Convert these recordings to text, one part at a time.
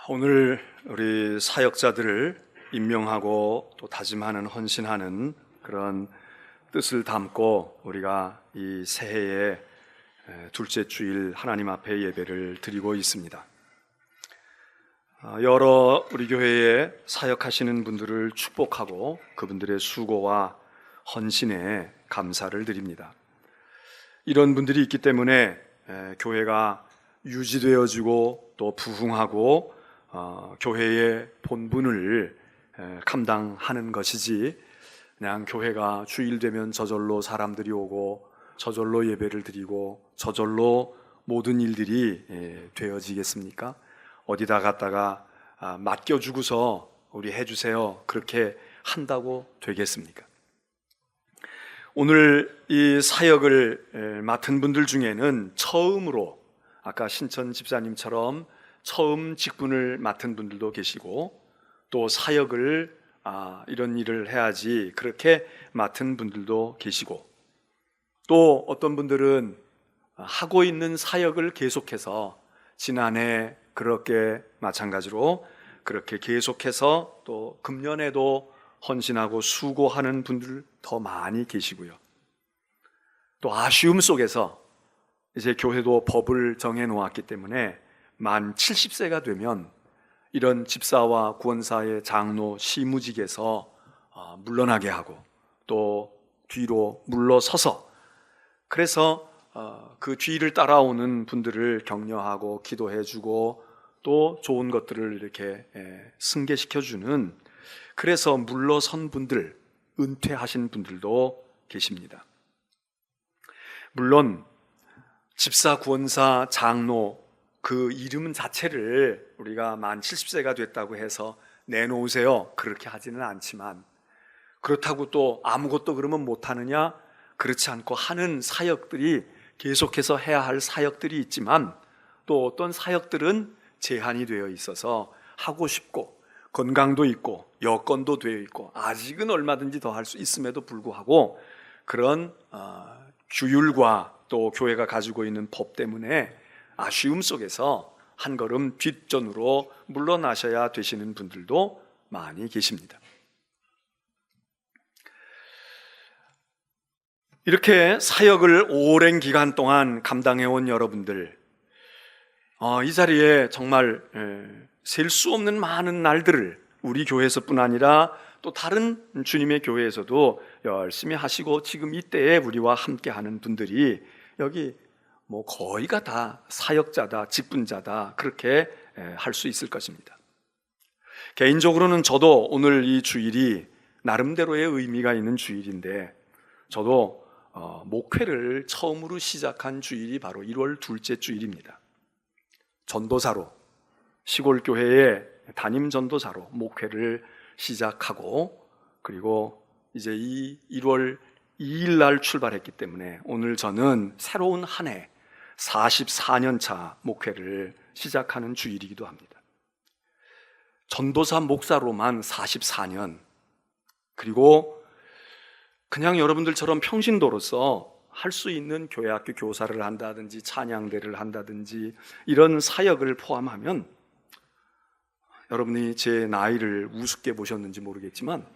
오늘 우리 사역자들을 임명하고 또 다짐하는 헌신하는 그런 뜻을 담고 우리가 이 새해의 둘째 주일 하나님 앞에 예배를 드리고 있습니다. 여러 우리 교회에 사역하시는 분들을 축복하고 그분들의 수고와 헌신에 감사를 드립니다. 이런 분들이 있기 때문에 교회가 유지되어지고 또 부흥하고 교회의 본분을 감당하는 것이지, 그냥 교회가 주일 되면 저절로 사람들이 오고 저절로 예배를 드리고 저절로 모든 일들이 되어지겠습니까? 어디다 갖다가 맡겨주고서 우리 해주세요 그렇게 한다고 되겠습니까? 오늘 이 사역을 맡은 분들 중에는 처음으로, 아까 신천 집사님처럼 처음 직분을 맡은 분들도 계시고, 또 사역을 이런 일을 해야지 그렇게 맡은 분들도 계시고, 또 어떤 분들은 하고 있는 사역을 계속해서 지난해 그렇게 마찬가지로 그렇게 계속해서 또 금년에도 헌신하고 수고하는 분들 더 많이 계시고요. 또 아쉬움 속에서 이제 교회도 법을 정해 놓았기 때문에 만 70세가 되면 이런 집사와 구원사의 장로 시무직에서 물러나게 하고 또 뒤로 물러서서, 그래서 그 뒤를 따라오는 분들을 격려하고 기도해주고 또 좋은 것들을 이렇게 승계시켜주는, 그래서 물러선 분들, 은퇴하신 분들도 계십니다. 물론 집사, 구원사, 장로 그 이름 자체를 우리가 만 70세가 됐다고 해서 내놓으세요 그렇게 하지는 않지만, 그렇다고 또 아무것도 그러면 못하느냐? 그렇지 않고 하는 사역들이, 계속해서 해야 할 사역들이 있지만, 또 어떤 사역들은 제한이 되어 있어서 하고 싶고 건강도 있고 여건도 되어 있고 아직은 얼마든지 더 할 수 있음에도 불구하고 그런 규율과 또 교회가 가지고 있는 법 때문에 아쉬움 속에서 한 걸음 뒷전으로 물러나셔야 되시는 분들도 많이 계십니다. 이렇게 사역을 오랜 기간 동안 감당해온 여러분들, 이 자리에 정말 셀 수 없는 많은 날들을 우리 교회에서뿐 아니라 또 다른 주님의 교회에서도 열심히 하시고 지금 이때에 우리와 함께하는 분들이 여기 뭐 거의가 다 사역자다, 직분자다, 그렇게 할 수 있을 것입니다. 개인적으로는 저도 오늘 이 주일이 나름대로의 의미가 있는 주일인데, 저도 목회를 처음으로 시작한 주일이 바로 1월 둘째 주일입니다. 전도사로, 시골 교회의 담임 전도사로 목회를 시작하고, 그리고 이제 이 1월 2일 날 출발했기 때문에 오늘 저는 새로운 한 해 44년 차 목회를 시작하는 주일이기도 합니다. 전도사 목사로만 44년, 그리고 그냥 여러분들처럼 평신도로서 할 수 있는 교회학교 교사를 한다든지 찬양대를 한다든지 이런 사역을 포함하면, 여러분이 제 나이를 우습게 보셨는지 모르겠지만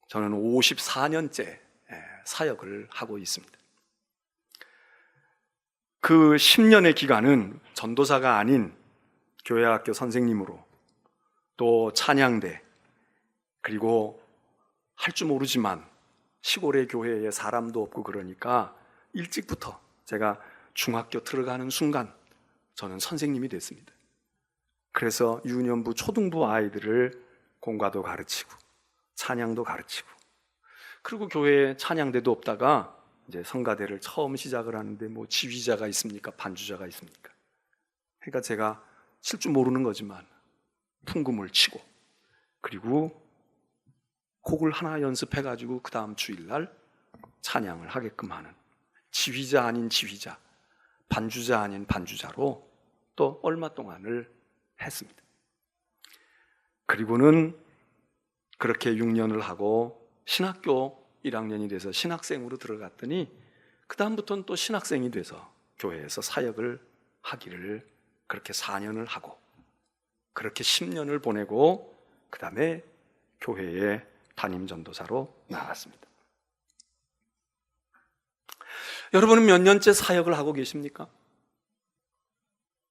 저는 54년째 사역을 하고 있습니다. 그 10년의 기간은 전도사가 아닌 교회학교 선생님으로, 또 찬양대, 그리고 할 줄 모르지만 시골의 교회에 사람도 없고 그러니까 일찍부터 제가 중학교 들어가는 순간 저는 선생님이 됐습니다. 그래서 유년부, 초등부 아이들을 공과도 가르치고 찬양도 가르치고, 그리고 교회에 찬양대도 없다가 이제 성가대를 처음 시작을 하는데 뭐 지휘자가 있습니까? 반주자가 있습니까? 그러니까 제가 칠 줄 모르는 거지만 풍금을 치고, 그리고 곡을 하나 연습해가지고 그 다음 주일날 찬양을 하게끔 하는 지휘자 아닌 지휘자, 반주자 아닌 반주자로 또 얼마 동안을 했습니다. 그리고는 그렇게 6년을 하고 신학교 1학년이 돼서 신학생으로 들어갔더니 그 다음부터는 또 신학생이 돼서 교회에서 사역을 하기를 그렇게 4년을 하고, 그렇게 10년을 보내고 그 다음에 교회의 담임 전도사로 나갔습니다. 여러분은 몇 년째 사역을 하고 계십니까?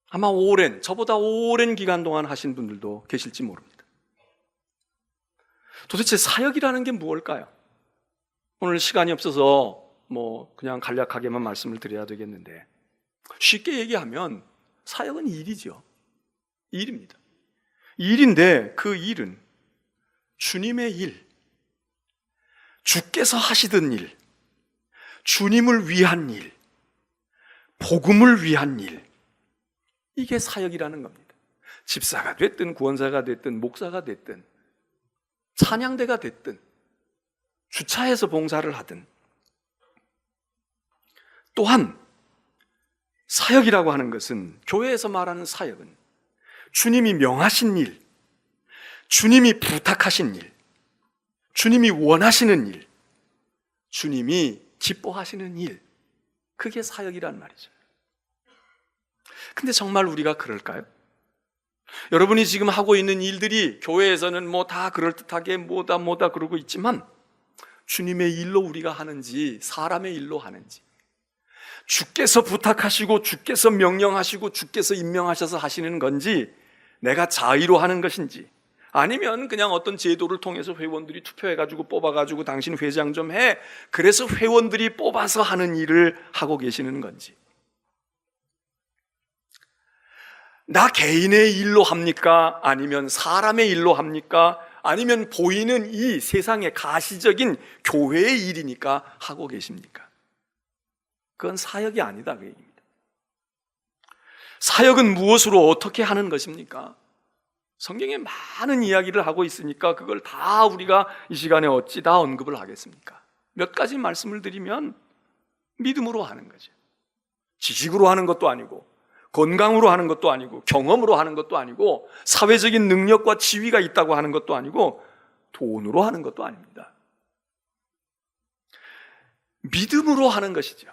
아마 저보다 오랜 기간 동안 하신 분들도 계실지 모릅니다. 도대체 사역이라는 게 무엇일까요? 오늘 시간이 없어서 그냥 간략하게만 말씀을 드려야 되겠는데, 쉽게 얘기하면 사역은 일이죠. 일입니다. 일인데 그 일은 주님의 일, 주께서 하시던 일, 주님을 위한 일, 복음을 위한 일, 이게 사역이라는 겁니다. 집사가 됐든 구원사가 됐든 목사가 됐든 찬양대가 됐든 주차해서 봉사를 하든, 또한 사역이라고 하는 것은, 교회에서 말하는 사역은 주님이 명하신 일, 주님이 부탁하신 일, 주님이 원하시는 일, 주님이 기뻐하시는 일, 그게 사역이란 말이죠. 근데 정말 우리가 그럴까요? 여러분이 지금 하고 있는 일들이 교회에서는 다 그럴듯하게 뭐다 그러고 있지만, 주님의 일로 우리가 하는지 사람의 일로 하는지, 주께서 부탁하시고 주께서 명령하시고 주께서 임명하셔서 하시는 건지, 내가 자의로 하는 것인지, 아니면 그냥 어떤 제도를 통해서 회원들이 투표해가지고 뽑아가지고 당신 회장 좀 해, 그래서 회원들이 뽑아서 하는 일을 하고 계시는 건지, 나 개인의 일로 합니까? 아니면 사람의 일로 합니까? 아니면 보이는 이 세상의 가시적인 교회의 일이니까 하고 계십니까? 그건 사역이 아니다, 그 얘기입니다. 사역은 무엇으로 어떻게 하는 것입니까? 성경에 많은 이야기를 하고 있으니까 그걸 다 우리가 이 시간에 어찌 다 언급을 하겠습니까? 몇 가지 말씀을 드리면, 믿음으로 하는 거죠. 지식으로 하는 것도 아니고, 건강으로 하는 것도 아니고, 경험으로 하는 것도 아니고, 사회적인 능력과 지위가 있다고 하는 것도 아니고, 돈으로 하는 것도 아닙니다. 믿음으로 하는 것이죠.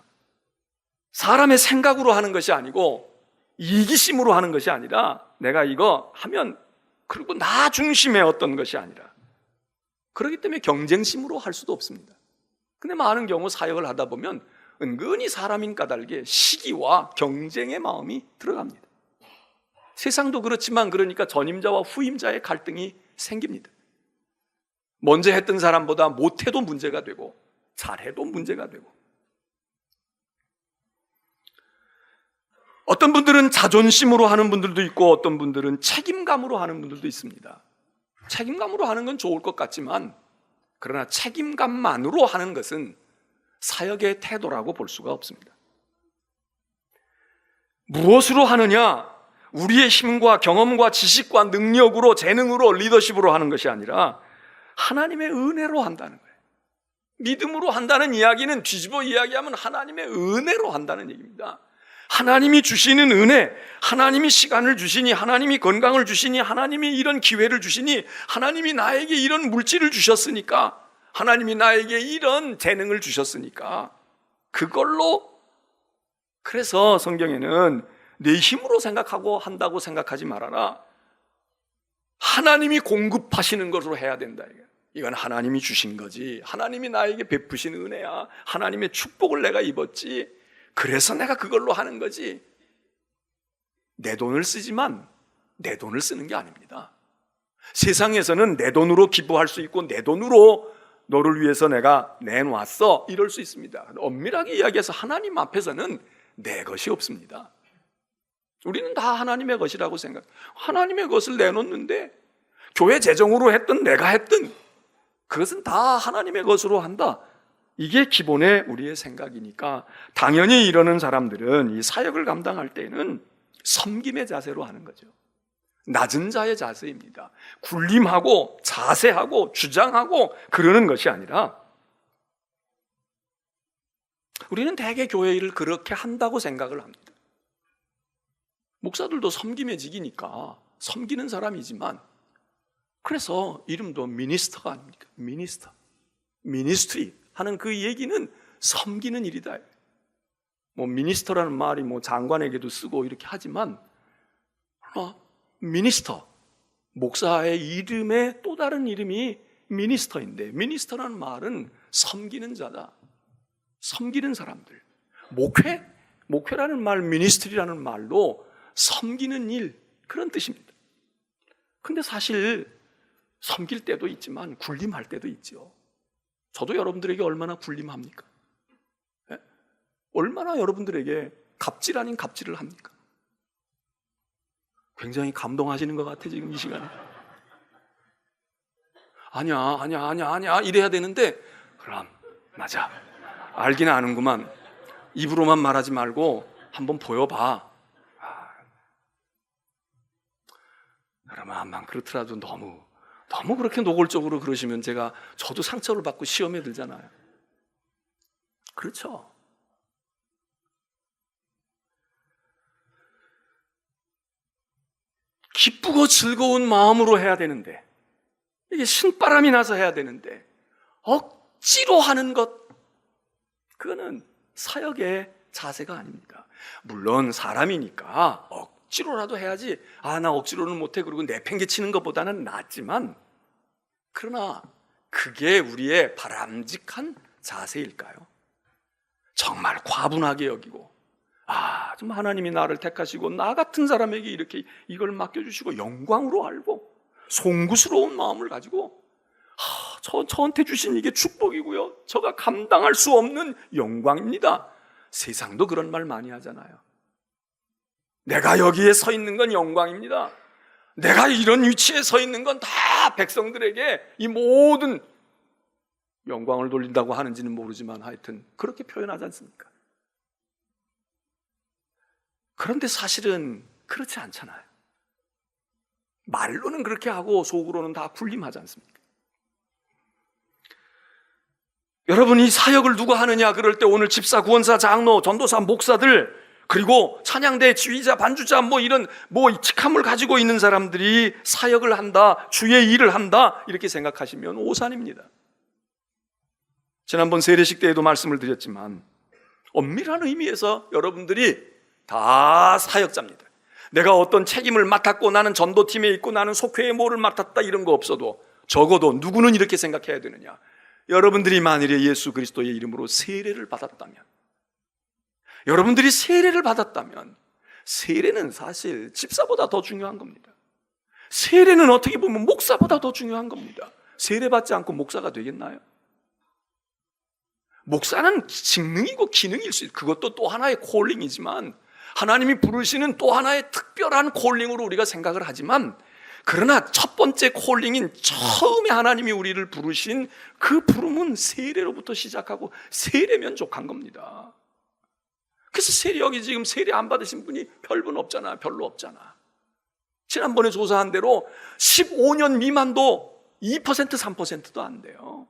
사람의 생각으로 하는 것이 아니고, 이기심으로 하는 것이 아니라, 내가 이거 하면, 그리고 나 중심의 어떤 것이 아니라, 그렇기 때문에 경쟁심으로 할 수도 없습니다. 근데 많은 경우 사역을 하다 보면 은근히 사람인 까닭에 시기와 경쟁의 마음이 들어갑니다. 세상도 그렇지만, 그러니까 전임자와 후임자의 갈등이 생깁니다. 먼저 했던 사람보다 못해도 문제가 되고 잘해도 문제가 되고, 어떤 분들은 자존심으로 하는 분들도 있고, 어떤 분들은 책임감으로 하는 분들도 있습니다. 책임감으로 하는 건 좋을 것 같지만, 그러나 책임감만으로 하는 것은 사역의 태도라고 볼 수가 없습니다. 무엇으로 하느냐? 우리의 힘과 경험과 지식과 능력으로, 재능으로, 리더십으로 하는 것이 아니라 하나님의 은혜로 한다는 거예요. 믿음으로 한다는 이야기는 뒤집어 이야기하면 하나님의 은혜로 한다는 얘기입니다. 하나님이 주시는 은혜, 하나님이 시간을 주시니, 하나님이 건강을 주시니, 하나님이 이런 기회를 주시니, 하나님이 나에게 이런 물질을 주셨으니까, 하나님이 나에게 이런 재능을 주셨으니까, 그걸로. 그래서 성경에는 내 힘으로 생각하고 한다고 생각하지 말아라. 하나님이 공급하시는 것으로 해야 된다. 이건 하나님이 주신 거지, 하나님이 나에게 베푸신 은혜야, 하나님의 축복을 내가 입었지, 그래서 내가 그걸로 하는 거지, 내 돈을 쓰지만 내 돈을 쓰는 게 아닙니다. 세상에서는 내 돈으로 기부할 수 있고, 내 돈으로 너를 위해서 내가 내놓았어, 이럴 수 있습니다. 엄밀하게 이야기해서 하나님 앞에서는 내 것이 없습니다. 우리는 다 하나님의 것이라고 생각. 하나님의 것을 내놓는데, 교회 재정으로 했든 내가 했든 그것은 다 하나님의 것으로 한다, 이게 기본의 우리의 생각이니까, 당연히 이러는 사람들은 이 사역을 감당할 때는 섬김의 자세로 하는 거죠. 낮은 자의 자세입니다. 군림하고 자세하고 주장하고 그러는 것이 아니라, 우리는 대개 교회 일을 그렇게 한다고 생각을 합니다. 목사들도 섬김의 직이니까 섬기는 사람이지만, 그래서 이름도 미니스터가 아닙니까? 미니스터, 미니스트리 하는 그 얘기는 섬기는 일이다. 미니스터라는 말이 장관에게도 쓰고 이렇게 하지만, 미니스터, 목사의 이름의 또 다른 이름이 미니스터인데, 미니스터라는 말은 섬기는 자다, 섬기는 사람들. 목회라는 말, 미니스트리라는 말로 섬기는 일, 그런 뜻입니다. 근데 사실 섬길 때도 있지만 군림할 때도 있죠. 저도 여러분들에게 얼마나 군림합니까? 네? 얼마나 여러분들에게 갑질 아닌 갑질을 합니까? 굉장히 감동하시는 것 같아 지금 이 시간에. 아니야 이래야 되는데, 그럼 맞아, 알긴 아는구만, 입으로만 말하지 말고 한번 보여봐. 그러면 암만 그렇더라도 너무 그렇게 노골적으로 그러시면 저도 상처를 받고 시험에 들잖아요. 그렇죠? 기쁘고 즐거운 마음으로 해야 되는데, 이게 신바람이 나서 해야 되는데 억지로 하는 것, 그거는 사역의 자세가 아닙니다. 물론 사람이니까 억지로라도 해야지, 나 억지로는 못해 그러고 내팽개치는 것보다는 낫지만, 그러나 그게 우리의 바람직한 자세일까요? 정말 과분하게 여기고, 좀 하나님이 나를 택하시고 나 같은 사람에게 이렇게 이걸 맡겨주시고 영광으로 알고 송구스러운 마음을 가지고, 저한테 주신 이게 축복이고요, 저가 감당할 수 없는 영광입니다. 세상도 그런 말 많이 하잖아요. 내가 여기에 서 있는 건 영광입니다. 내가 이런 위치에 서 있는 건 다 백성들에게 이 모든 영광을 돌린다고 하는지는 모르지만 하여튼 그렇게 표현하지 않습니까? 그런데 사실은 그렇지 않잖아요. 말로는 그렇게 하고 속으로는 다 군림하지 않습니까? 여러분, 이 사역을 누가 하느냐 그럴 때 오늘 집사, 구원사, 장로, 전도사, 목사들, 그리고 찬양대 지휘자, 반주자, 이런 직함을 가지고 있는 사람들이 사역을 한다, 주의 일을 한다, 이렇게 생각하시면 오산입니다. 지난번 세례식 때에도 말씀을 드렸지만 엄밀한 의미에서 여러분들이 다 사역자입니다. 내가 어떤 책임을 맡았고 나는 전도팀에 있고 나는 속회에 뭐를 맡았다 이런 거 없어도 적어도 누구는 이렇게 생각해야 되느냐, 여러분들이 만일에 예수 그리스도의 이름으로 세례를 받았다면, 여러분들이 세례를 받았다면, 세례는 사실 집사보다 더 중요한 겁니다. 세례는 어떻게 보면 목사보다 더 중요한 겁니다. 세례 받지 않고 목사가 되겠나요? 목사는 직능이고 기능일 수 있어요. 그것도 또 하나의 콜링이지만, 하나님이 부르시는 또 하나의 특별한 콜링으로 우리가 생각을 하지만, 그러나 첫 번째 콜링인 처음에 하나님이 우리를 부르신 그 부름은 세례로부터 시작하고 세례면 족한 겁니다. 그래서 여기 지금 세례 안 받으신 분이 별로 없잖아. 지난번에 조사한 대로 15년 미만도 2%, 3%도 안 돼요.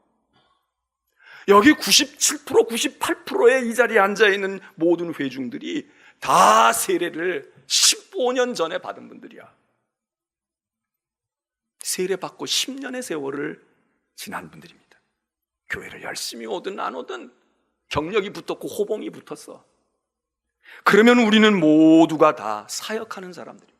여기 97%, 98%의 이 자리에 앉아있는 모든 회중들이 다 세례를 15년 전에 받은 분들이야. 세례 받고 10년의 세월을 지난 분들입니다. 교회를 열심히 오든 안 오든 경력이 붙었고 호봉이 붙었어. 그러면 우리는 모두가 다 사역하는 사람들입니다.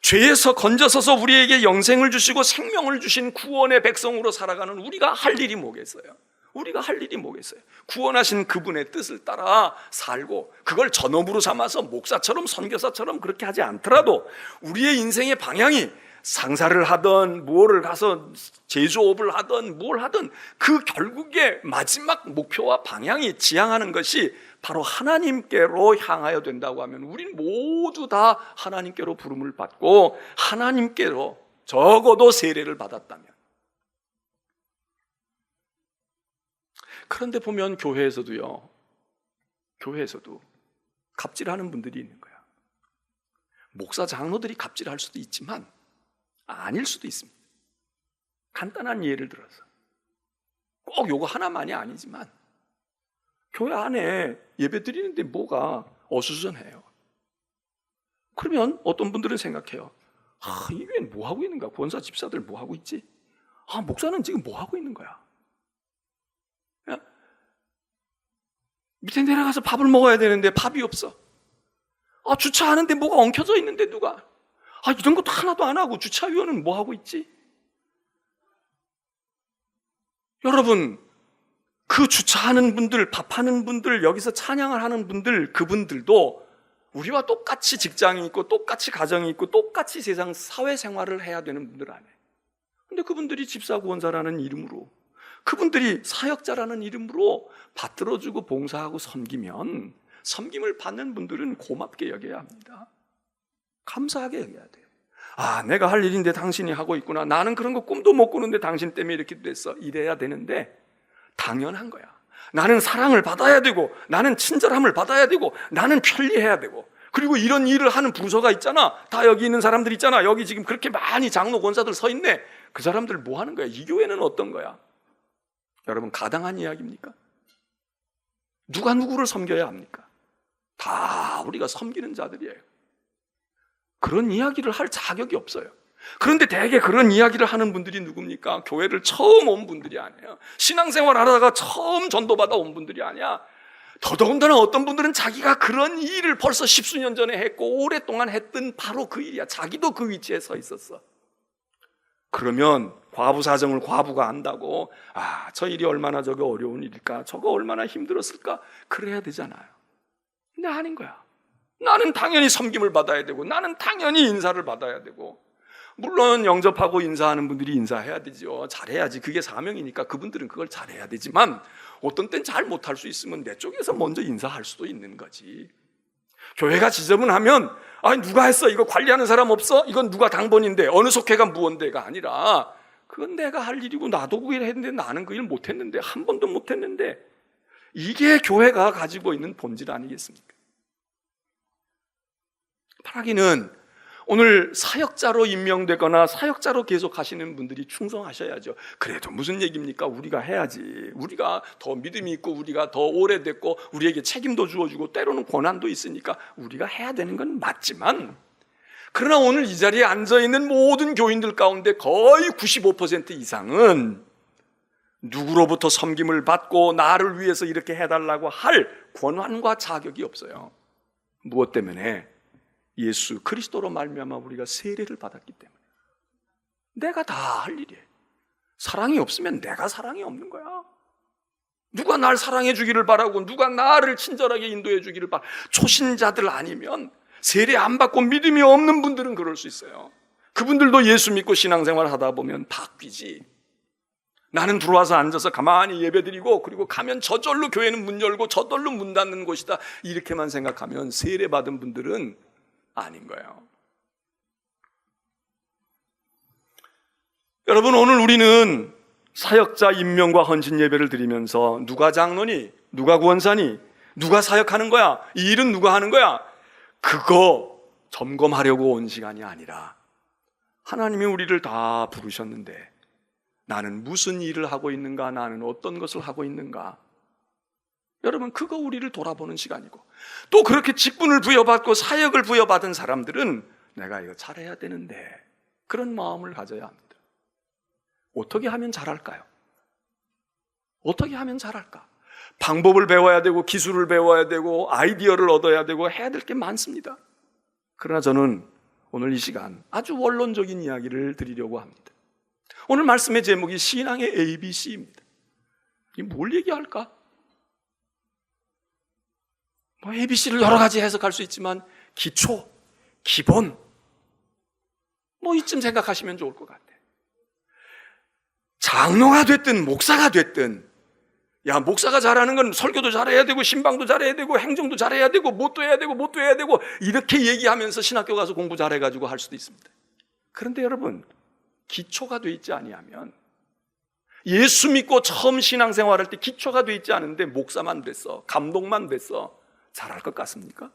죄에서 건져서서 우리에게 영생을 주시고 생명을 주신 구원의 백성으로 살아가는 우리가 할 일이 뭐겠어요? 구원하신 그분의 뜻을 따라 살고, 그걸 전업으로 삼아서 목사처럼 선교사처럼 그렇게 하지 않더라도 우리의 인생의 방향이 상사를 하든 무엇을 가서 제조업을 하든 뭘 하든 그 결국의 마지막 목표와 방향이 지향하는 것이 바로 하나님께로 향하여 된다고 하면, 우리는 모두 다 하나님께로 부름을 받고 하나님께로 적어도 세례를 받았다면. 그런데 보면 교회에서도 갑질하는 분들이 있는 거야. 목사, 장로들이 갑질할 수도 있지만 아닐 수도 있습니다. 간단한 예를 들어서, 꼭 요거 하나만이 아니지만 교회 안에 예배 드리는데 뭐가 어수선해요. 그러면 어떤 분들은 생각해요. 이 교회는 뭐 하고 있는가? 권사, 집사들 뭐 하고 있지? 목사는 지금 뭐 하고 있는 거야? 밑에 내려가서 밥을 먹어야 되는데 밥이 없어. 주차하는데 뭐가 엉켜져 있는데 누가? 이런 것도 하나도 안 하고 주차위원은 뭐 하고 있지? 여러분, 그 주차하는 분들, 밥하는 분들, 여기서 찬양을 하는 분들, 그분들도 우리와 똑같이 직장이 있고 똑같이 가정이 있고 똑같이 세상 사회생활을 해야 되는 분들 아니에요. 근데 그분들이 집사구원사라는 이름으로, 그분들이 사역자라는 이름으로 받들어주고 봉사하고 섬기면, 섬김을 받는 분들은 고맙게 여겨야 합니다. 감사하게 여겨야 돼요. 내가 할 일인데 당신이 하고 있구나. 나는 그런 거 꿈도 못 꾸는데 당신 때문에 이렇게 됐어. 이래야 되는데 당연한 거야. 나는 사랑을 받아야 되고, 나는 친절함을 받아야 되고, 나는 편리해야 되고, 그리고 이런 일을 하는 부서가 있잖아. 다 여기 있는 사람들 있잖아. 여기 지금 그렇게 많이 장로 권사들 서 있네. 그 사람들 뭐 하는 거야? 이 교회는 어떤 거야? 여러분, 가당한 이야기입니까? 누가 누구를 섬겨야 합니까? 다 우리가 섬기는 자들이에요. 그런 이야기를 할 자격이 없어요. 그런데 대개 그런 이야기를 하는 분들이 누굽니까? 교회를 처음 온 분들이 아니에요. 신앙생활 하다가 처음 전도받아 온 분들이 아니야. 더더군다나 어떤 분들은 자기가 그런 일을 벌써 십수년 전에 했고 오랫동안 했던 바로 그 일이야. 자기도 그 위치에 서 있었어. 그러면 과부 사정을 과부가 안다고 저 일이 얼마나 저거 어려운 일일까? 저거 얼마나 힘들었을까? 그래야 되잖아요. 근데 아닌 거야. 나는 당연히 섬김을 받아야 되고, 나는 당연히 인사를 받아야 되고, 물론 영접하고 인사하는 분들이 인사해야 되죠. 잘해야지. 그게 사명이니까 그분들은 그걸 잘해야 되지만, 어떤 땐 잘 못할 수 있으면 내 쪽에서 먼저 인사할 수도 있는 거지. 교회가 지저분하면 누가 했어? 이거 관리하는 사람 없어? 이건 누가 당번인데? 어느 속회가 무언데가 아니라, 그건 내가 할 일이고 나도 그 일 했는데 나는 그 일 못했는데, 한 번도 못했는데, 이게 교회가 가지고 있는 본질 아니겠습니까? 바라기는 오늘 사역자로 임명되거나 사역자로 계속 하시는 분들이 충성하셔야죠. 그래도 무슨 얘기입니까? 우리가 해야지. 우리가 더 믿음이 있고 우리가 더 오래됐고 우리에게 책임도 주어주고 때로는 권한도 있으니까 우리가 해야 되는 건 맞지만, 그러나 오늘 이 자리에 앉아있는 모든 교인들 가운데 거의 95% 이상은 누구로부터 섬김을 받고 나를 위해서 이렇게 해달라고 할 권한과 자격이 없어요. 무엇 때문에? 예수 그리스도로 말미암아 우리가 세례를 받았기 때문에. 내가 다 할 일이에요. 사랑이 없으면 내가 사랑이 없는 거야. 누가 날 사랑해 주기를 바라고, 누가 나를 친절하게 인도해 주기를 바라. 초신자들 아니면, 세례 안 받고 믿음이 없는 분들은 그럴 수 있어요. 그분들도 예수 믿고 신앙생활 하다 보면 바뀌지. 나는 들어와서 앉아서 가만히 예배드리고, 그리고 가면 저절로 교회는 문 열고 저절로 문 닫는 곳이다, 이렇게만 생각하면 세례 받은 분들은 아닌 거예요. 여러분, 오늘 우리는 사역자 임명과 헌신 예배를 드리면서 누가 장로니, 누가 구원사니, 누가 사역하는 거야, 이 일은 누가 하는 거야, 그거 점검하려고 온 시간이 아니라, 하나님이 우리를 다 부르셨는데 나는 무슨 일을 하고 있는가, 나는 어떤 것을 하고 있는가, 여러분, 그거 우리를 돌아보는 시간이고, 또 그렇게 직분을 부여받고 사역을 부여받은 사람들은 내가 이거 잘해야 되는데, 그런 마음을 가져야 합니다. 어떻게 하면 잘할까요? 어떻게 하면 잘할까? 방법을 배워야 되고 기술을 배워야 되고 아이디어를 얻어야 되고 해야 될 게 많습니다. 그러나 저는 오늘 이 시간 아주 원론적인 이야기를 드리려고 합니다. 오늘 말씀의 제목이 신앙의 ABC입니다. 이 뭘 얘기할까? ABC를 여러 가지 해석할 수 있지만 기초, 기본, 이쯤 생각하시면 좋을 것 같아요. 장로가 됐든 목사가 됐든, 목사가 잘하는 건 설교도 잘해야 되고 신방도 잘해야 되고 행정도 잘해야 되고 뭣도 해야 되고 뭣도 해야 되고, 이렇게 얘기하면서 신학교 가서 공부 잘해가지고 할 수도 있습니다. 그런데 여러분, 기초가 돼 있지 아니하면, 예수 믿고 처음 신앙생활할 때 기초가 돼 있지 않은데 목사만 됐어, 감독만 됐어, 잘할 것 같습니까?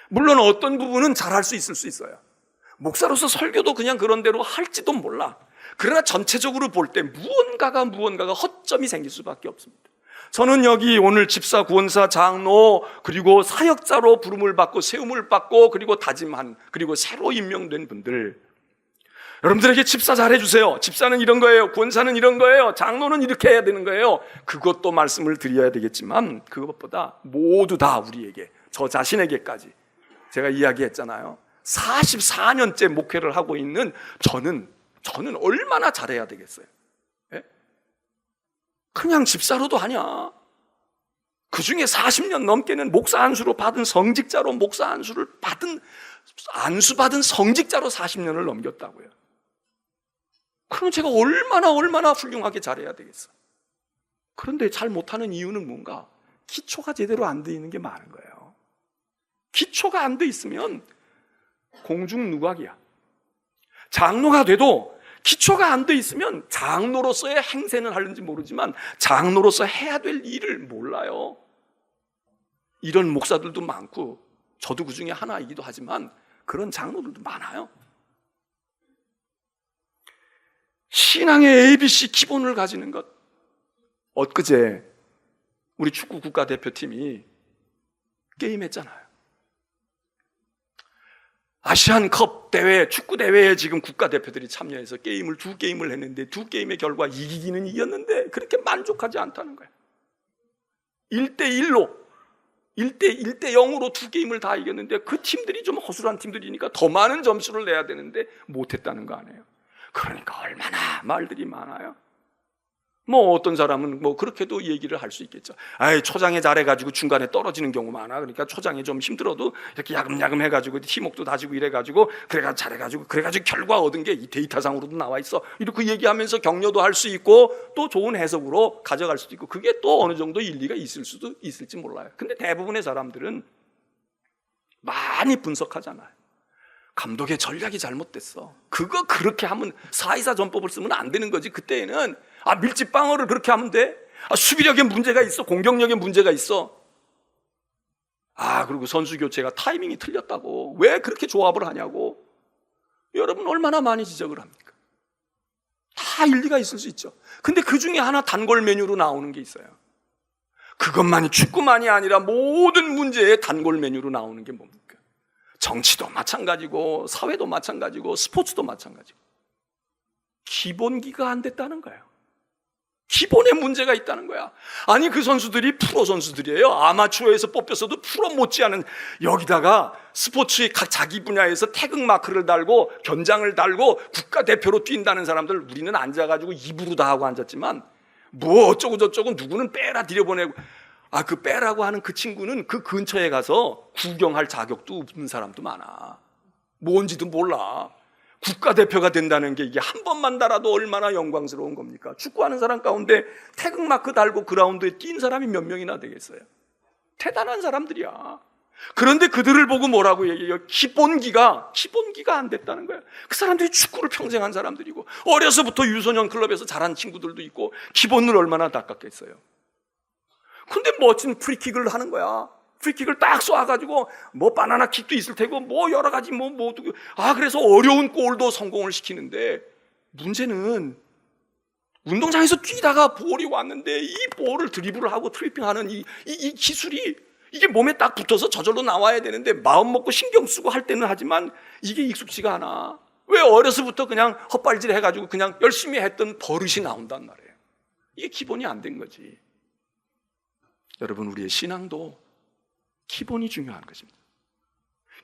물론 어떤 부분은 잘할 수 있을 수 있어요. 목사로서 설교도 그냥 그런 대로 할지도 몰라. 그러나 전체적으로 볼 때 무언가가 허점이 생길 수밖에 없습니다. 저는 여기 오늘 집사, 구원사, 장로, 그리고 사역자로 부름을 받고 세움을 받고 그리고 다짐한, 그리고 새로 임명된 분들, 여러분들에게 집사 잘해주세요, 집사는 이런 거예요, 구원사는 이런 거예요, 장로는 이렇게 해야 되는 거예요, 그것도 말씀을 드려야 되겠지만, 그것보다 모두 다 우리에게, 저 자신에게까지 제가 이야기했잖아요. 44년째 목회를 하고 있는 저는 얼마나 잘해야 되겠어요? 예? 그냥 집사로도 하냐? 그 중에 40년 넘게는 목사 안수로 받은 성직자로 목사 안수를 받은 성직자로 40년을 넘겼다고요. 그럼 제가 얼마나 훌륭하게 잘해야 되겠어? 그런데 잘 못하는 이유는 뭔가? 기초가 제대로 안 돼 있는 게 많은 거예요. 기초가 안 돼 있으면 공중누각이야. 장로가 돼도 기초가 안 돼 있으면 장로로서의 행세는 하는지 모르지만 장로로서 해야 될 일을 몰라요. 이런 목사들도 많고 저도 그 중에 하나이기도 하지만 그런 장로들도 많아요. 신앙의 ABC 기본을 가지는 것. 엊그제 우리 축구 국가대표팀이 게임했잖아요. 아시안컵 대회, 축구 대회에 지금 국가대표들이 참여해서 두 게임을 했는데 두 게임의 결과 이기기는 이겼는데 그렇게 만족하지 않다는 거예요. 1대1로 1대0으로 두 게임을 다 이겼는데 그 팀들이 좀 허술한 팀들이니까 더 많은 점수를 내야 되는데 못했다는 거 아니에요. 그러니까 얼마나 말들이 많아요. 뭐 어떤 사람은 뭐 그렇게도 얘기를 할 수 있겠죠. 아이, 초장에 잘해가지고 중간에 떨어지는 경우 많아. 그러니까 초장에 좀 힘들어도 이렇게 야금야금 해가지고 팀웍도 다지고 이래가지고 그래가지고 결과 얻은 게 이 데이터상으로도 나와 있어. 이렇게 얘기하면서 격려도 할 수 있고 또 좋은 해석으로 가져갈 수도 있고 그게 또 어느 정도 일리가 있을 수도 있을지 몰라요. 근데 대부분의 사람들은 많이 분석하잖아요. 감독의 전략이 잘못됐어. 그거 그렇게 하면 4-2-4 전법을 쓰면 안 되는 거지. 그때에는 밀집 방어를 그렇게 하면 돼. 수비력에 문제가 있어. 공격력에 문제가 있어. 그리고 선수 교체가 타이밍이 틀렸다고. 왜 그렇게 조합을 하냐고. 여러분 얼마나 많이 지적을 합니까? 다 일리가 있을 수 있죠. 근데 그 중에 하나 단골 메뉴로 나오는 게 있어요. 그것만이 축구만이 아니라 모든 문제의 단골 메뉴로 나오는 게 뭡니까? 정치도 마찬가지고 사회도 마찬가지고 스포츠도 마찬가지고 기본기가 안 됐다는 거예요. 기본에 문제가 있다는 거야. 아니 그 선수들이 프로 선수들이에요. 아마추어에서 뽑혔어도 프로 못지않은 여기다가 스포츠의 각 자기 분야에서 태극마크를 달고 견장을 달고 국가대표로 뛴다는 사람들 우리는 앉아가지고 입으로 다 하고 앉았지만 뭐 어쩌고 저쩌고 누구는 빼라 들여보내고 그 빼라고 하는 그 친구는 그 근처에 가서 구경할 자격도 없는 사람도 많아. 뭔지도 몰라. 국가대표가 된다는 게 이게 한 번만 달아도 얼마나 영광스러운 겁니까? 축구하는 사람 가운데 태극마크 달고 그라운드에 뛴 사람이 몇 명이나 되겠어요? 대단한 사람들이야. 그런데 그들을 보고 뭐라고 얘기해요? 기본기가 안 됐다는 거야. 그 사람들이 축구를 평생 한 사람들이고 어려서부터 유소년 클럽에서 자란 친구들도 있고 기본을 얼마나 닦았겠어요. 근데 멋진 프리킥을 하는 거야. 프리킥을 딱 쏘아가지고 뭐 바나나 킥도 있을 테고 뭐 여러 가지 그래서 어려운 골도 성공을 시키는데 문제는 운동장에서 뛰다가 볼이 왔는데 이 볼을 드리블을 하고 트리핑하는 이 기술이 이게 몸에 딱 붙어서 저절로 나와야 되는데 마음 먹고 신경 쓰고 할 때는 하지만 이게 익숙지가 않아. 왜 어려서부터 그냥 헛발질 해가지고 그냥 열심히 했던 버릇이 나온단 말이에요. 이게 기본이 안 된 거지. 여러분 우리의 신앙도 기본이 중요한 것입니다.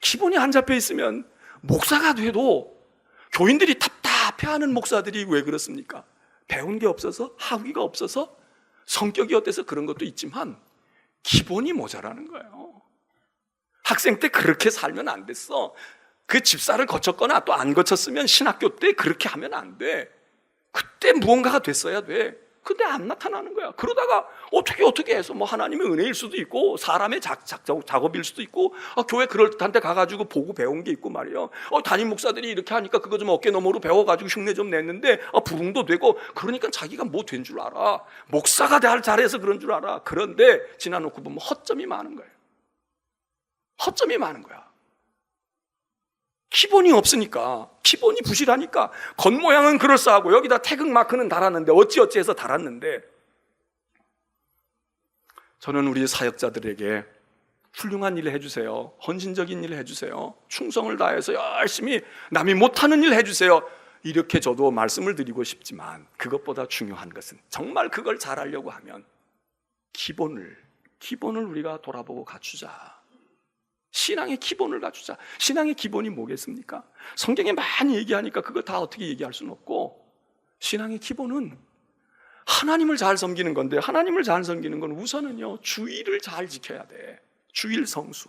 기본이 안 잡혀 있으면 목사가 돼도 교인들이 답답해하는 목사들이 왜 그렇습니까? 배운 게 없어서 학위가 없어서 성격이 어때서 그런 것도 있지만 기본이 모자라는 거예요. 학생 때 그렇게 살면 안 됐어. 그 집사를 거쳤거나 또 안 거쳤으면 신학교 때 그렇게 하면 안 돼. 그때 무언가가 됐어야 돼. 근데 안 나타나는 거야. 그러다가 어떻게 해서 뭐 하나님의 은혜일 수도 있고 사람의 작업일 수도 있고 교회 그럴듯한 데 가가지고 보고 배운 게 있고 말이에요. 담임 목사들이 이렇게 하니까 그거 좀 어깨너머로 배워가지고 흉내 좀 냈는데 부흥도 되고 그러니까 자기가 뭐 된 줄 알아. 목사가 잘해서 그런 줄 알아. 그런데 지나놓고 보면 허점이 많은 거예요. 허점이 많은 거야. 기본이 없으니까, 기본이 부실하니까 겉모양은 그럴싸하고 여기다 태극마크는 달았는데 어찌해서 달았는데 저는 우리 사역자들에게 훌륭한 일을 해주세요. 헌신적인 일을 해주세요. 충성을 다해서 열심히 남이 못하는 일 해주세요. 이렇게 저도 말씀을 드리고 싶지만 그것보다 중요한 것은 정말 그걸 잘하려고 하면 기본을 우리가 돌아보고 갖추자. 신앙의 기본을 갖추자. 신앙의 기본이 뭐겠습니까? 성경에 많이 얘기하니까 그거 다 어떻게 얘기할 수는 없고, 신앙의 기본은 하나님을 잘 섬기는 건데, 하나님을 잘 섬기는 건 우선은요, 주의를 잘 지켜야 돼. 주일 성수.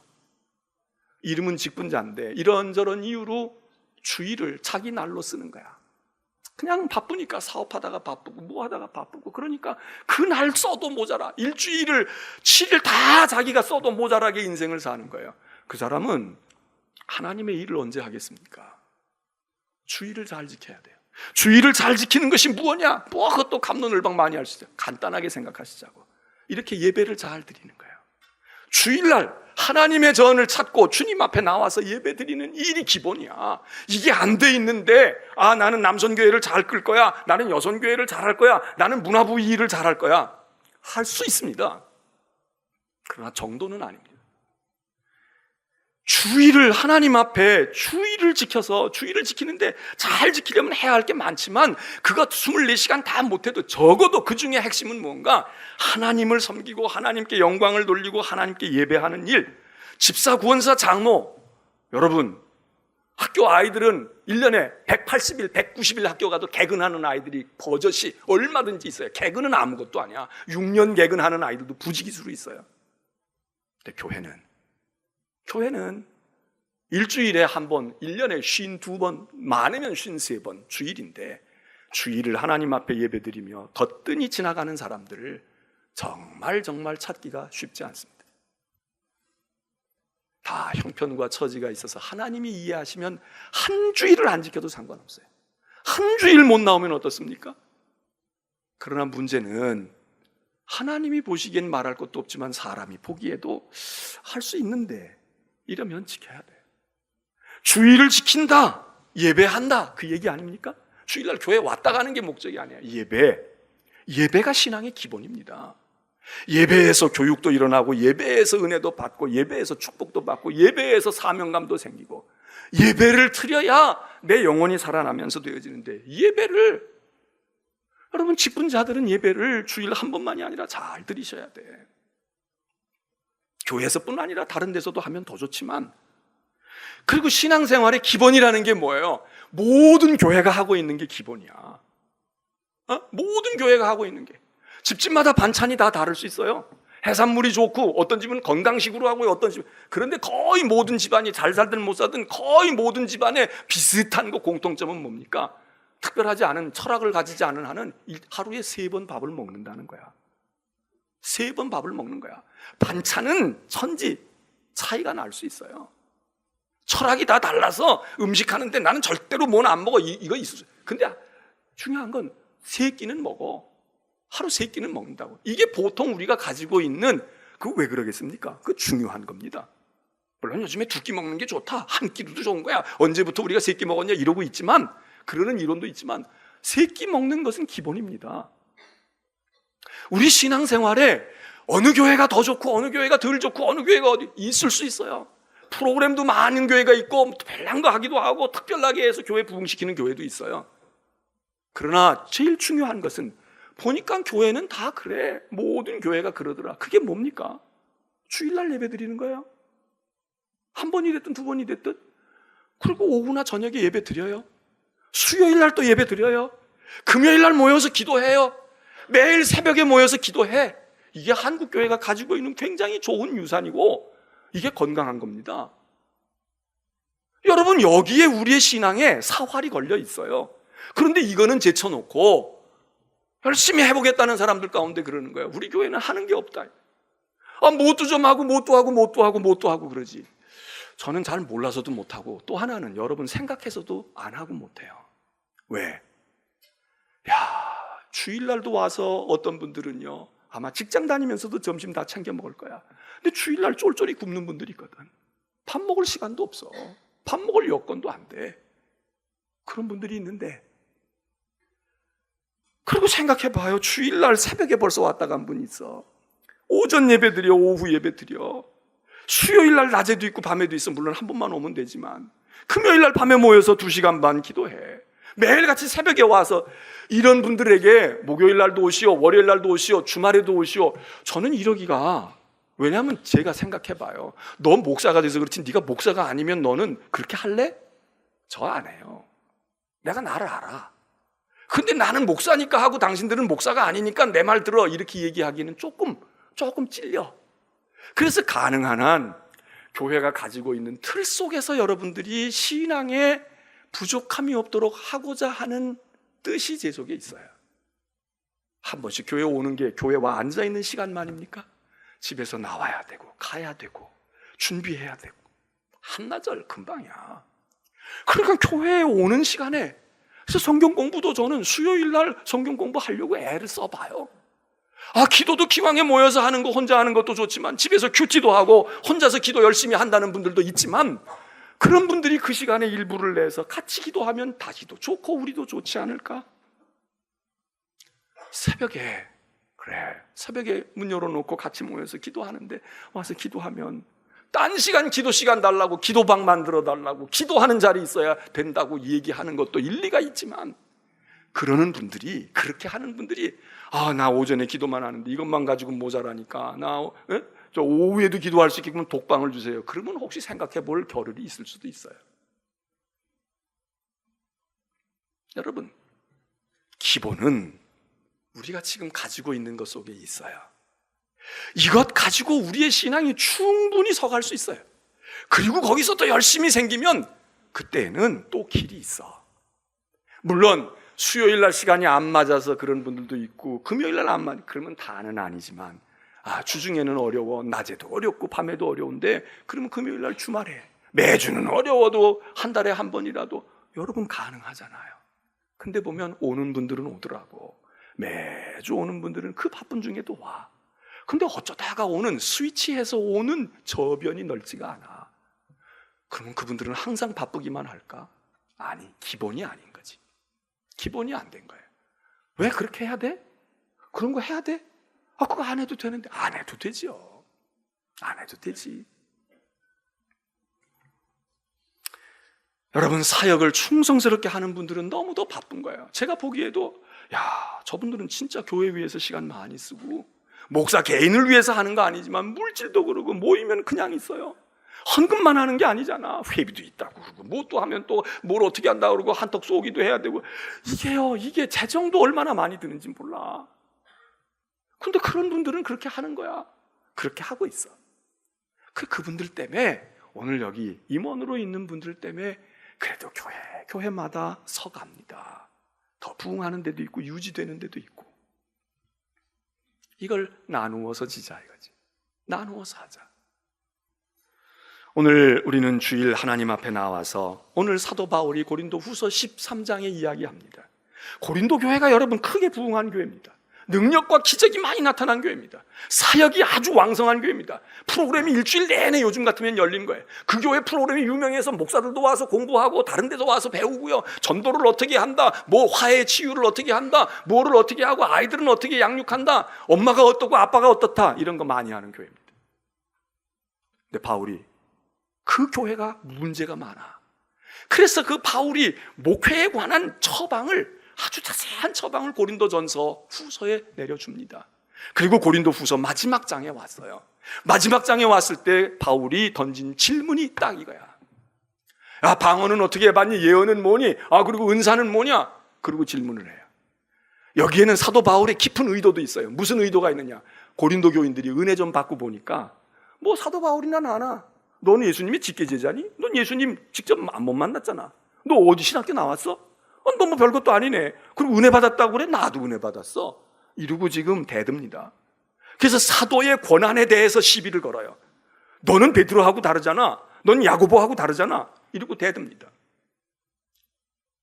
이름은 직분자인데 이런저런 이유로 주일을 자기 날로 쓰는 거야. 그냥 바쁘니까 사업하다가 바쁘고 뭐 하다가 바쁘고, 그러니까 그날 써도 모자라. 일주일을 7일 다 자기가 써도 모자라게 인생을 사는 거예요. 그 사람은 하나님의 일을 언제 하겠습니까? 주일을 잘 지켜야 돼요. 주일을 잘 지키는 것이 무엇이냐? 뭐 그것도 갑론을박 많이 할 수 있어요. 간단하게 생각하시자고. 이렇게 예배를 잘 드리는 거예요. 주일날 하나님의 전을 찾고 주님 앞에 나와서 예배 드리는 일이 기본이야. 이게 안 돼 있는데, 나는 남선교회를 잘 끌 거야, 나는 여선교회를 잘 할 거야, 나는 문화부 일을 잘 할 거야, 할 수 있습니다. 그러나 정도는 아닙니다. 주일을 하나님 앞에 주일을 지켜서, 주일을 지키는데 잘 지키려면 해야 할 게 많지만 그것 24시간 다 못해도 적어도 그 중에 핵심은 뭔가 하나님을 섬기고 하나님께 영광을 돌리고 하나님께 예배하는 일. 집사, 구원사, 장로, 여러분, 학교 아이들은 1년에 180일, 190일 학교 가도 개근하는 아이들이 버젓이 얼마든지 있어요. 개근은 아무것도 아니야. 6년 개근하는 아이들도 부지기수로 있어요. 근데 교회는 일주일에 한 번, 1년에 52번, 많으면 53번 주일인데, 주일을 하나님 앞에 예배드리며 덧뜬이 지나가는 사람들을 정말 찾기가 쉽지 않습니다. 다 형편과 처지가 있어서 하나님이 이해하시면 한 주일을 안 지켜도 상관없어요. 한 주일 못 나오면 어떻습니까? 그러나 문제는 하나님이 보시기엔 말할 것도 없지만 사람이 보기에도 할 수 있는데, 이러면 지켜야 돼요. 주일을 지킨다, 예배한다, 그 얘기 아닙니까? 주일날 교회 왔다 가는 게 목적이 아니야. 예배가 신앙의 기본입니다. 예배에서 교육도 일어나고, 예배에서 은혜도 받고, 예배에서 축복도 받고, 예배에서 사명감도 생기고, 예배를 드려야 내 영혼이 살아나면서 되어지는데, 여러분, 직분자들은 예배를 주일 한 번만이 아니라 잘 드리셔야 돼. 교회에서뿐 아니라 다른 데서도 하면 더 좋지만, 그리고 신앙생활의 기본이라는 게 뭐예요? 모든 교회가 하고 있는 게 기본이야. 모든 교회가 하고 있는 게. 집집마다 반찬이 다 다를 수 있어요. 해산물이 좋고, 어떤 집은 건강식으로 하고, 어떤 집은. 그런데 거의 모든 집안이 잘 살든 못 살든 거의 모든 집안에 비슷한 거 공통점은 뭡니까? 특별하지 않은, 철학을 가지지 않은 한은 하루에 3번 밥을 먹는다는 거야. 3번 밥을 먹는 거야. 반찬은 천지 차이가 날 수 있어요. 철학이 다 달라서 음식하는데 나는 절대로 뭐는 안 먹어, 이거 있을 수 있어요. 근데 중요한 건 3끼는 먹어. 하루 3끼는 먹는다고. 이게 보통 우리가 가지고 있는, 왜 그러겠습니까? 그 중요한 겁니다. 물론 요즘에 2끼 먹는 게 좋다, 1끼도 좋은 거야, 언제부터 우리가 3끼 먹었냐 이러고 있지만, 그러는 이론도 있지만 3끼 먹는 것은 기본입니다. 우리 신앙생활에 어느 교회가 더 좋고 어느 교회가 덜 좋고 어느 교회가 어디 있을 수 있어요. 프로그램도 많은 교회가 있고 별난 거 하기도 하고 특별하게 해서 교회 부흥시키는 교회도 있어요. 그러나 제일 중요한 것은, 보니까 교회는 다 그래, 모든 교회가 그러더라. 그게 뭡니까? 주일날 예배 드리는 거예요. 한 번이 됐든 2번이 됐든. 그리고 오후나 저녁에 예배 드려요. 수요일날 또 예배 드려요. 금요일날 모여서 기도해요. 매일 새벽에 모여서 기도해. 이게 한국 교회가 가지고 있는 굉장히 좋은 유산이고, 이게 건강한 겁니다. 여러분, 여기에 우리의 신앙에 사활이 걸려 있어요. 그런데 이거는 제쳐놓고 열심히 해보겠다는 사람들 가운데 그러는 거예요. 우리 교회는 하는 게 없다. 뭣도 좀 하고 뭣도 하고 그러지. 저는 잘 몰라서도 못하고, 또 하나는 여러분 생각해서도 안 하고 못해요. 왜? 주일날도 와서 어떤 분들은요, 아마 직장 다니면서도 점심 다 챙겨 먹을 거야. 근데 주일날 쫄쫄이 굶는 분들이 있거든. 밥 먹을 시간도 없어. 밥 먹을 여건도 안 돼. 그런 분들이 있는데, 그리고 생각해봐요. 주일날 새벽에 벌써 왔다 간 분이 있어. 오전 예배 드려, 오후 예배 드려. 수요일날 낮에도 있고 밤에도 있어. 물론 한 번만 오면 되지만, 금요일날 밤에 모여서 2시간 반 기도해. 매일같이 새벽에 와서. 이런 분들에게 목요일날도 오시오, 월요일날도 오시오, 주말에도 오시오. 저는 이러기가 왜냐하면 제가 생각해봐요. 너 목사가 돼서 그렇지 네가 목사가 아니면 너는 그렇게 할래? 저 안 해요. 내가 나를 알아. 근데 나는 목사니까 하고 당신들은 목사가 아니니까 내 말 들어 이렇게 얘기하기는 조금 찔려. 그래서 가능한 한 교회가 가지고 있는 틀 속에서 여러분들이 신앙에 부족함이 없도록 하고자 하는 뜻이 제 속에 있어요. 한 번씩 교회 오는 게 교회와 앉아있는 시간만입니까? 집에서 나와야 되고 가야 되고 준비해야 되고 한나절 금방이야. 그러니까 교회에 오는 시간에 그래서 성경 공부도 저는 수요일 날 성경 공부하려고 애를 써봐요. 기도도 기왕에 모여서 하는 거 혼자 하는 것도 좋지만 집에서 큐티도 하고 혼자서 기도 열심히 한다는 분들도 있지만 그런 분들이 그 시간에 일부를 내서 같이 기도하면 다시도 좋고 우리도 좋지 않을까? 새벽에 문 열어놓고 같이 모여서 기도하는데 와서 기도하면 딴 시간 기도 시간 달라고 기도방 만들어 달라고 기도하는 자리 있어야 된다고 얘기하는 것도 일리가 있지만 그렇게 하는 분들이 나 오전에 기도만 하는데 이것만 가지고 모자라니까 저 오후에도 기도할 수 있게끔 독방을 주세요. 그러면 혹시 생각해 볼 겨를이 있을 수도 있어요. 여러분, 기본은 우리가 지금 가지고 있는 것 속에 있어요. 이것 가지고 우리의 신앙이 충분히 서갈 수 있어요. 그리고 거기서 또 열심히 생기면 그때는 또 길이 있어. 물론 수요일 날 시간이 안 맞아서 그런 분들도 있고 금요일 날 안 맞아 그러면 다는 아니지만 주중에는 어려워 낮에도 어렵고 밤에도 어려운데 그러면 금요일 날 주말에 매주는 어려워도 한 달에 한 번이라도 여러분 가능하잖아요. 근데 보면 오는 분들은 오더라고. 매주 오는 분들은 그 바쁜 중에도 와. 근데 어쩌다가 오는 스위치해서 오는 저변이 넓지가 않아. 그러면 그분들은 항상 바쁘기만 할까? 아니, 기본이 아닌 거지. 기본이 안 된 거예요. 왜 그렇게 해야 돼? 그런 거 해야 돼? 그거 안 해도 되는데. 안 해도 되죠. 안 해도 되지. 여러분, 사역을 충성스럽게 하는 분들은 너무도 바쁜 거예요. 제가 보기에도 저분들은 진짜 교회 위해서 시간 많이 쓰고 목사 개인을 위해서 하는 거 아니지만 물질도 그러고 모이면 그냥 있어요. 헌금만 하는 게 아니잖아. 회비도 있다고 그러고 뭐 또 하면 또 뭘 어떻게 한다고 그러고 한턱 쏘기도 해야 되고 이게 재정도 얼마나 많이 드는지 몰라. 근데 그런 분들은 그렇게 하는 거야. 그렇게 하고 있어. 그분들 때문에 오늘 여기 임원으로 있는 분들 때문에 그래도 교회마다 서갑니다. 더 부흥하는 데도 있고 유지되는 데도 있고. 이걸 나누어서 지자 이거지. 나누어서 하자. 오늘 우리는 주일 하나님 앞에 나와서 오늘 사도 바울이 고린도 후서 13장에 이야기합니다. 고린도 교회가 여러분 크게 부흥한 교회입니다. 능력과 기적이 많이 나타난 교회입니다. 사역이 아주 왕성한 교회입니다. 프로그램이 일주일 내내 요즘 같으면 열린 거예요. 그 교회 프로그램이 유명해서 목사들도 와서 공부하고 다른 데도 와서 배우고요. 전도를 어떻게 한다, 뭐 화해 치유를 어떻게 한다, 뭐를 어떻게 하고 아이들은 어떻게 양육한다, 엄마가 어떻고 아빠가 어떻다, 이런 거 많이 하는 교회입니다. 근데 바울이 그 교회가 문제가 많아. 그래서 그 바울이 목회에 관한 처방을 아주 자세한 처방을 고린도전서 후서에 내려줍니다. 그리고 고린도 후서 마지막 장에 왔어요. 마지막 장에 왔을 때 바울이 던진 질문이 딱 이거야. 방언은 어떻게 해봤니? 예언은 뭐니? 그리고 은사는 뭐냐? 그리고 질문을 해요. 여기에는 사도 바울의 깊은 의도도 있어요. 무슨 의도가 있느냐? 고린도 교인들이 은혜 좀 받고 보니까 뭐 사도 바울이나 나나 너는 예수님이 직계 제자니? 넌 예수님 직접 못 만났잖아. 너 어디 신학교 나왔어? 너 뭐 별것도 아니네. 그리고 은혜 받았다고 그래? 나도 은혜 받았어. 이러고 지금 대듭니다. 그래서 사도의 권한에 대해서 시비를 걸어요. 너는 베드로하고 다르잖아. 넌 야고보하고 다르잖아. 이러고 대듭니다.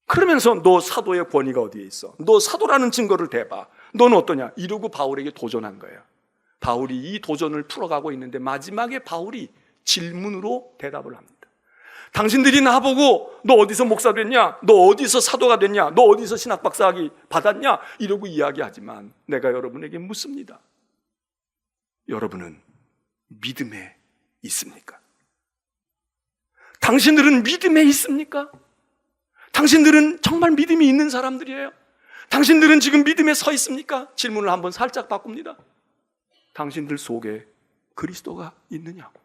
그러면서 너 사도의 권위가 어디에 있어? 너 사도라는 증거를 대봐. 너는 어떠냐? 이러고 바울에게 도전한 거예요. 바울이 이 도전을 풀어가고 있는데 마지막에 바울이 질문으로 대답을 합니다. 당신들이 나보고 너 어디서 목사 됐냐? 너 어디서 사도가 됐냐? 너 어디서 신학박사학위 받았냐? 이러고 이야기하지만 내가 여러분에게 묻습니다. 여러분은 믿음에 있습니까? 당신들은 믿음에 있습니까? 당신들은 정말 믿음이 있는 사람들이에요? 당신들은 지금 믿음에 서 있습니까? 질문을 한번 살짝 바꿉니다. 당신들 속에 그리스도가 있느냐고.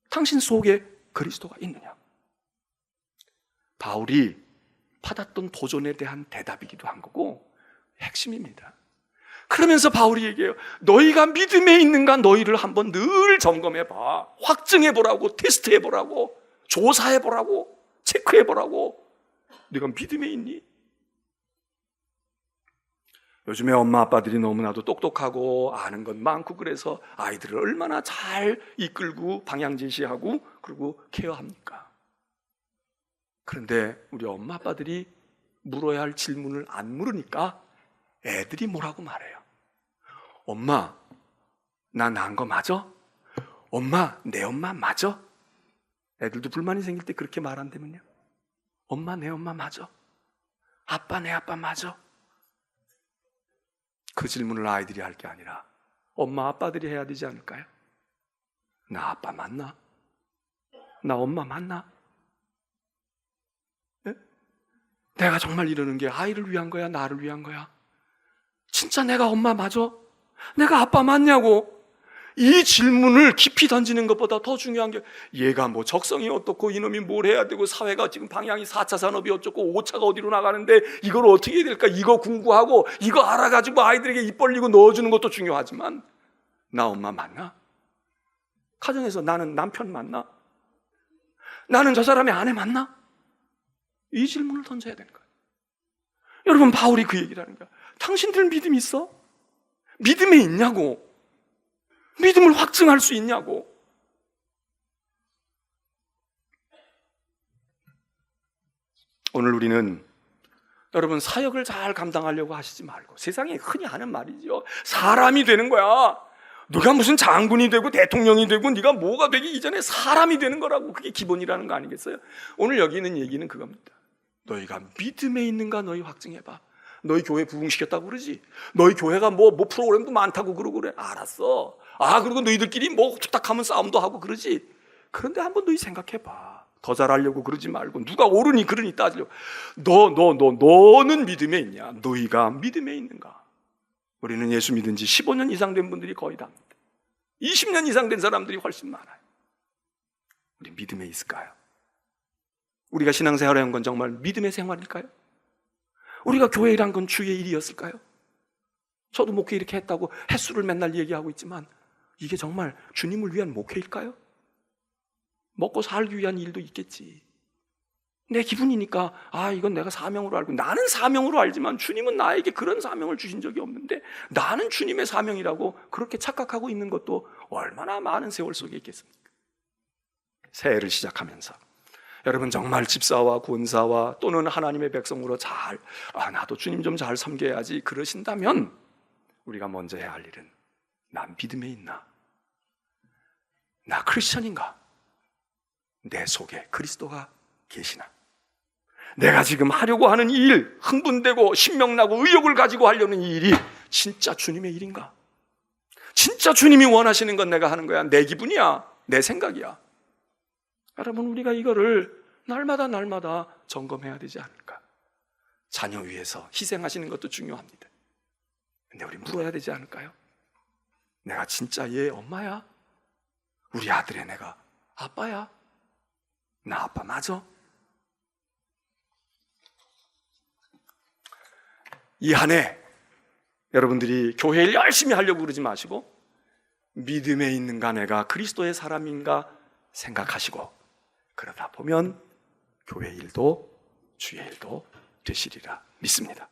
당신 속에 그리스도가 있느냐고. 바울이 받았던 도전에 대한 대답이기도 한 거고 핵심입니다. 그러면서 바울이 얘기해요. 너희가 믿음에 있는가 너희를 한번 늘 점검해봐. 확증해보라고, 테스트해보라고, 조사해보라고, 체크해보라고. 네가 믿음에 있니? 요즘에 엄마 아빠들이 너무나도 똑똑하고 아는 것 많고 그래서 아이들을 얼마나 잘 이끌고 방향 제시하고 그리고 케어합니까? 그런데 우리 엄마 아빠들이 물어야 할 질문을 안 물으니까 애들이 뭐라고 말해요. 엄마, 나 낳은 거 맞아? 엄마, 내 엄마 맞아? 애들도 불만이 생길 때 그렇게 말한다면요. 엄마, 내 엄마 맞아? 아빠, 내 아빠 맞아? 그 질문을 아이들이 할 게 아니라 엄마, 아빠들이 해야 되지 않을까요? 나 아빠 맞나? 나 엄마 맞나? 네? 내가 정말 이러는 게 아이를 위한 거야? 나를 위한 거야? 진짜 내가 엄마 맞아? 내가 아빠 맞냐고? 이 질문을 깊이 던지는 것보다 더 중요한 게 얘가 뭐 적성이 어떻고 이놈이 뭘 해야 되고 사회가 지금 방향이 4차 산업이 어쩌고 5차가 어디로 나가는데 이걸 어떻게 해야 될까? 이거 공부하고 이거 알아가지고 아이들에게 입 벌리고 넣어주는 것도 중요하지만 나 엄마 맞나? 가정에서 나는 남편 맞나? 나는 저 사람의 아내 맞나? 이 질문을 던져야 되는 거예요. 여러분, 바울이 그 얘기를 하는 거야. 당신들 믿음 있어? 믿음에 있냐고? 믿음을 확증할 수 있냐고? 오늘 우리는 여러분 사역을 잘 감당하려고 하시지 말고 세상에 흔히 하는 말이죠. 사람이 되는 거야. 네가 무슨 장군이 되고 대통령이 되고 네가 뭐가 되기 이전에 사람이 되는 거라고. 그게 기본이라는 거 아니겠어요? 오늘 여기 있는 얘기는 그겁니다. 너희가 믿음에 있는가 너희 확증해봐. 너희 교회 부흥시켰다고 그러지? 너희 교회가 뭐 프로그램도 많다고 그러고 그래. 알았어. 그리고 너희들끼리 뭐 부탁하면 싸움도 하고 그러지. 그런데 한번 너희 생각해봐. 더 잘하려고 그러지 말고 누가 옳으니 그러니 따지려고. 너는 믿음에 있냐? 너희가 믿음에 있는가? 우리는 예수 믿은 지 15년 이상 된 분들이 거의 다입니다. 20년 이상 된 사람들이 훨씬 많아요. 우리 믿음에 있을까요? 우리가 신앙생활을 한 건 정말 믿음의 생활일까요? 우리가 교회 일한 건 주의 일이었을까요? 저도 목회 이렇게 했다고 횟수를 맨날 얘기하고 있지만 이게 정말 주님을 위한 목회일까요? 먹고 살기 위한 일도 있겠지. 내 기분이니까 이건 내가 사명으로 알고, 나는 사명으로 알지만 주님은 나에게 그런 사명을 주신 적이 없는데 나는 주님의 사명이라고 그렇게 착각하고 있는 것도 얼마나 많은 세월 속에 있겠습니까? 새해를 시작하면서 여러분 정말 집사와 권사와 또는 하나님의 백성으로 나도 주님 좀 잘 섬겨야지 그러신다면 우리가 먼저 해야 할 일은 난 믿음에 있나? 나 크리스천인가? 내 속에 그리스도가 계시나? 내가 지금 하려고 하는 이 일, 흥분되고 신명나고 의욕을 가지고 하려는 이 일이 진짜 주님의 일인가? 진짜 주님이 원하시는 건 내가 하는 거야? 내 기분이야? 내 생각이야? 여러분, 우리가 이거를 날마다 점검해야 되지 않을까? 자녀 위해서 희생하시는 것도 중요합니다. 근데 우리 물어야 되지 않을까요? 내가 진짜 얘 엄마야? 우리 아들의 내가 아빠야? 나 아빠 맞아? 이 한 해 여러분들이 교회 일 열심히 하려고 그러지 마시고 믿음에 있는가, 내가 그리스도의 사람인가 생각하시고 그러다 보면 교회 일도 주의 일도 되시리라 믿습니다.